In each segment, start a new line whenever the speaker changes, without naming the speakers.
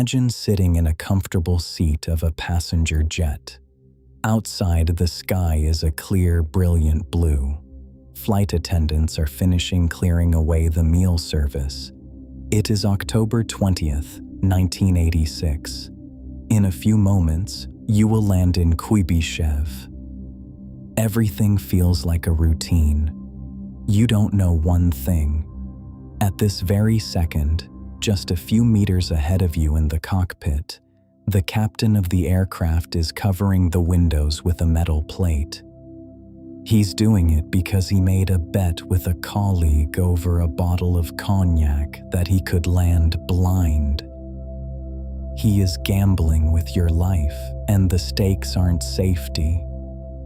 Imagine sitting in a comfortable seat of a passenger jet. Outside, the sky is a clear, brilliant blue. Flight attendants are finishing clearing away the meal service. It is October 20th, 1986. In a few moments, you will land in Kuybyshev. Everything feels like a routine. You don't know one thing. At this very second, just a few meters ahead of you in the cockpit, the captain of the aircraft is covering the windows with a metal plate. He's doing it because he made a bet with a colleague over a bottle of cognac that he could land blind. He is gambling with your life, and the stakes aren't safety.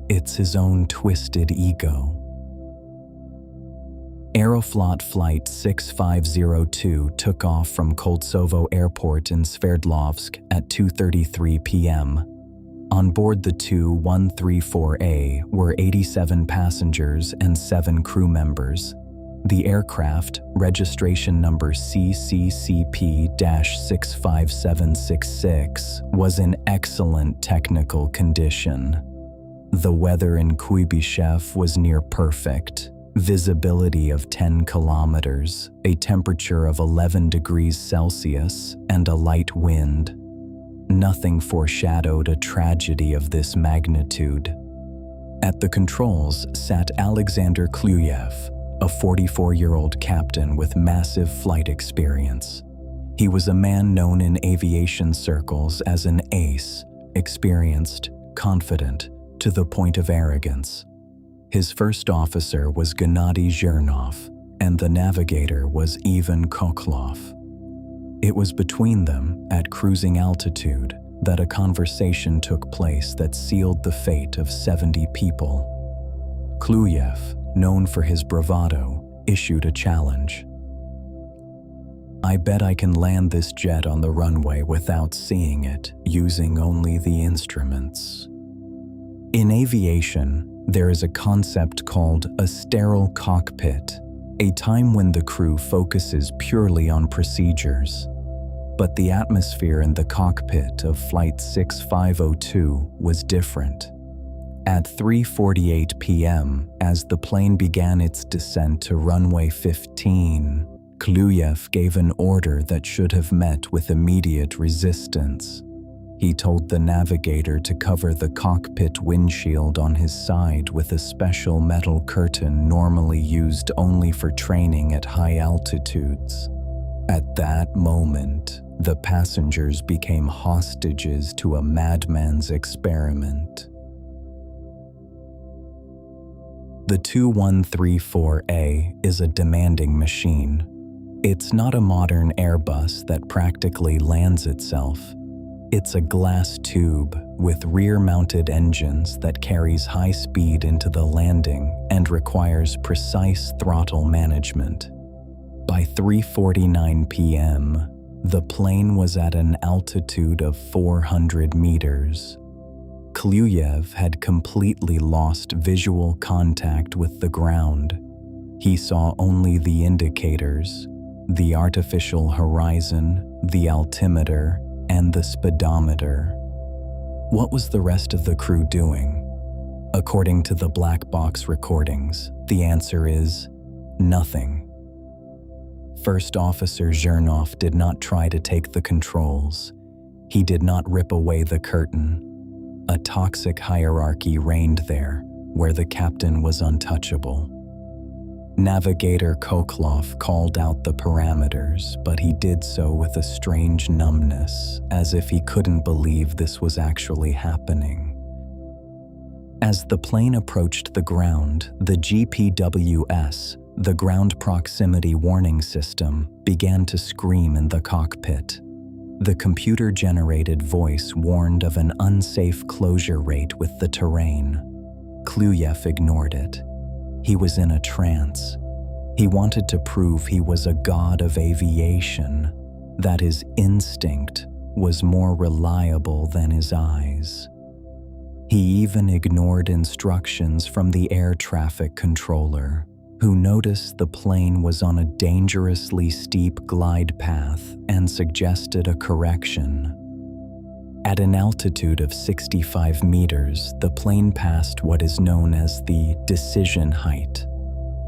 It's his own twisted ego. Aeroflot Flight 6502 took off from Kuybyshev Airport in Sverdlovsk at 2:33 p.m. On board the Tu-134A were 87 passengers and 7 crew members. The aircraft, registration number CCCP-65766, was in excellent technical condition. The weather in Kuybyshev was near perfect. Visibility of 10 kilometers, a temperature of 11 degrees Celsius, and a light wind. Nothing foreshadowed a tragedy of this magnitude. At the controls sat Alexander Klyuyev, a 44-year-old captain with massive flight experience. He was a man known in aviation circles as an ace, experienced, confident, to the point of arrogance. His first officer was Gennady Zhernov, and the navigator was Ivan Koklov. It was between them, at cruising altitude, that a conversation took place that sealed the fate of 70 people. Klyuyev, known for his bravado, issued a challenge. "I bet I can land this jet on the runway without seeing it, using only the instruments." In aviation, there is a concept called a sterile cockpit, a time when the crew focuses purely on procedures. But the atmosphere in the cockpit of Flight 6502 was different. At 3:48 p.m., as the plane began its descent to runway 15, Klyuyev gave an order that should have met with immediate resistance. He told the navigator to cover the cockpit windshield on his side with a special metal curtain normally used only for training at high altitudes. At that moment, the passengers became hostages to a madman's experiment. The Tu-134A is a demanding machine. It's not a modern Airbus that practically lands itself. It's a glass tube with rear-mounted engines that carries high speed into the landing and requires precise throttle management. By 3:49 p.m., the plane was at an altitude of 400 meters. Klyuyev had completely lost visual contact with the ground. He saw only the indicators, the artificial horizon, the altimeter, and the speedometer. What was the rest of the crew doing? According to the black box recordings, the answer is nothing. First Officer Zhernov did not try to take the controls. He did not rip away the curtain. A toxic hierarchy reigned there, where the captain was untouchable. Navigator Koklov called out the parameters, but he did so with a strange numbness, as if he couldn't believe this was actually happening. As the plane approached the ground, the GPWS, the ground proximity warning system, began to scream in the cockpit. The computer-generated voice warned of an unsafe closure rate with the terrain. Klyuyev ignored it. He was in a trance. He wanted to prove he was a god of aviation, that his instinct was more reliable than his eyes. He even ignored instructions from the air traffic controller. who noticed the plane was on a dangerously steep glide path and suggested a correction. At an altitude of 65 meters, the plane passed what is known as the decision height.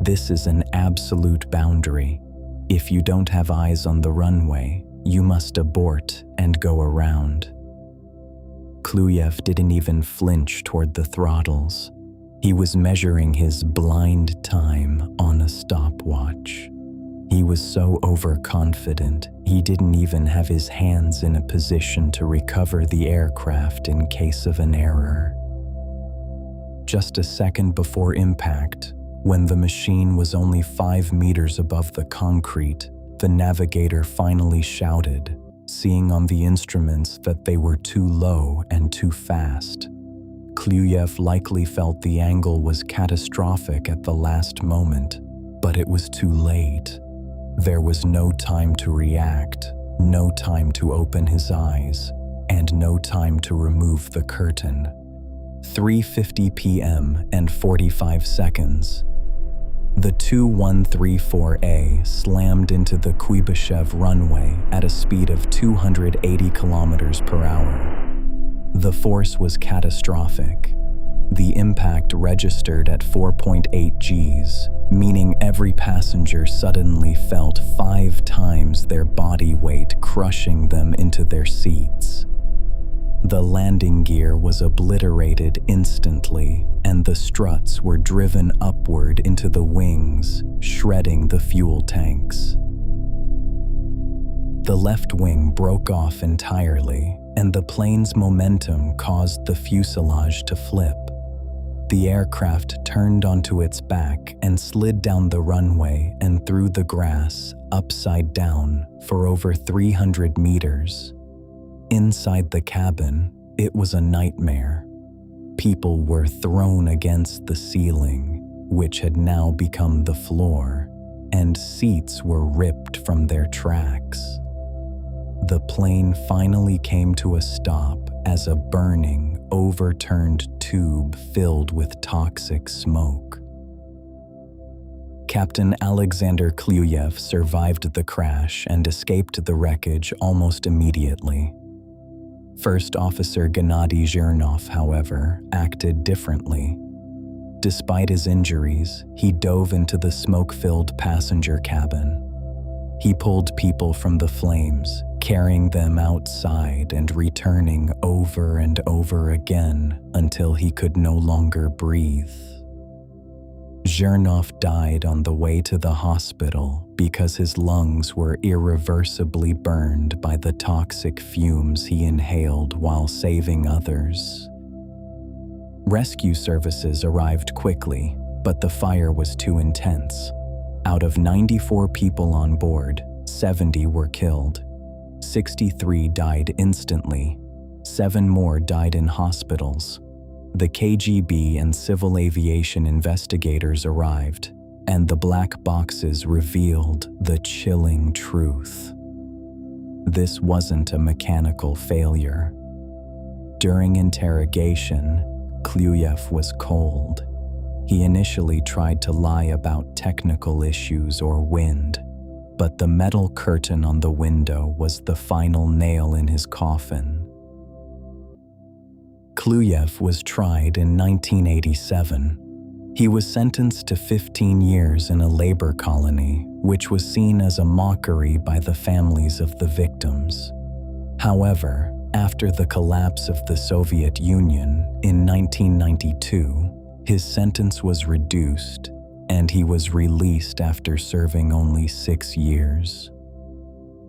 This is an absolute boundary. If you don't have eyes on the runway, you must abort and go around. Klyuyev didn't even flinch toward the throttles. He was measuring his blind time on a stopwatch. He was so overconfident, he didn't even have his hands in a position to recover the aircraft in case of an error. Just a second before impact, when the machine was only 5 meters above the concrete, the navigator finally shouted, seeing on the instruments that they were too low and too fast. Klyuyev likely felt the angle was catastrophic at the last moment, but it was too late. There was no time to react, no time to open his eyes, and no time to remove the curtain. 3:50 p.m. and 45 seconds. The 2134A slammed into the Kuybyshev runway at a speed of 280 kilometers per hour. The force was catastrophic. The impact registered at 4.8 Gs, meaning every passenger suddenly felt 5 times their body weight crushing them into their seats. The landing gear was obliterated instantly, and the struts were driven upward into the wings, shredding the fuel tanks. The left wing broke off entirely, and the plane's momentum caused the fuselage to flip. The aircraft turned onto its back and slid down the runway and through the grass, upside down, for over 300 meters. Inside the cabin, it was a nightmare. People were thrown against the ceiling, which had now become the floor, and seats were ripped from their tracks. The plane finally came to a stop as a burning, overturned tube filled with toxic smoke. Captain Alexander Klyuyev survived the crash and escaped the wreckage almost immediately. First Officer Gennady Zhernov, however, acted differently. Despite his injuries, he dove into the smoke-filled passenger cabin. He pulled people from the flames, carrying them outside and returning over and over again until he could no longer breathe. Zhernov died on the way to the hospital because his lungs were irreversibly burned by the toxic fumes he inhaled while saving others. Rescue services arrived quickly, but the fire was too intense. Out of 94 people on board, 70 were killed. 63 died instantly. 7 more died in hospitals. The KGB and civil aviation investigators arrived, and the black boxes revealed the chilling truth. This wasn't a mechanical failure. During interrogation, Klyuyev was cold. He initially tried to lie about technical issues or wind, but the metal curtain on the window was the final nail in his coffin. Klyuyev was tried in 1987. He was sentenced to 15 years in a labor colony, which was seen as a mockery by the families of the victims. However, after the collapse of the Soviet Union in 1992, his sentence was reduced, and he was released after serving only 6 years.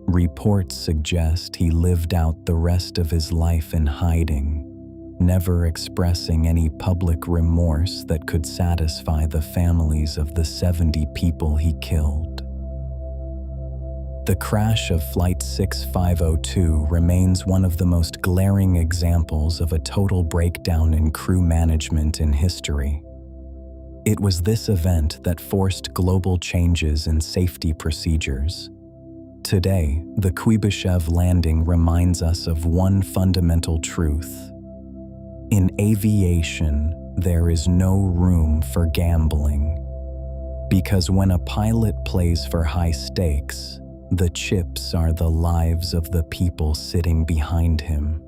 Reports suggest he lived out the rest of his life in hiding, never expressing any public remorse that could satisfy the families of the 70 people he killed. The crash of Flight 6502 remains one of the most glaring examples of a total breakdown in crew management in history. It was this event that forced global changes in safety procedures. Today, the Kuybyshev landing reminds us of one fundamental truth. In aviation, there is no room for gambling. Because when a pilot plays for high stakes, the chips are the lives of the people sitting behind him.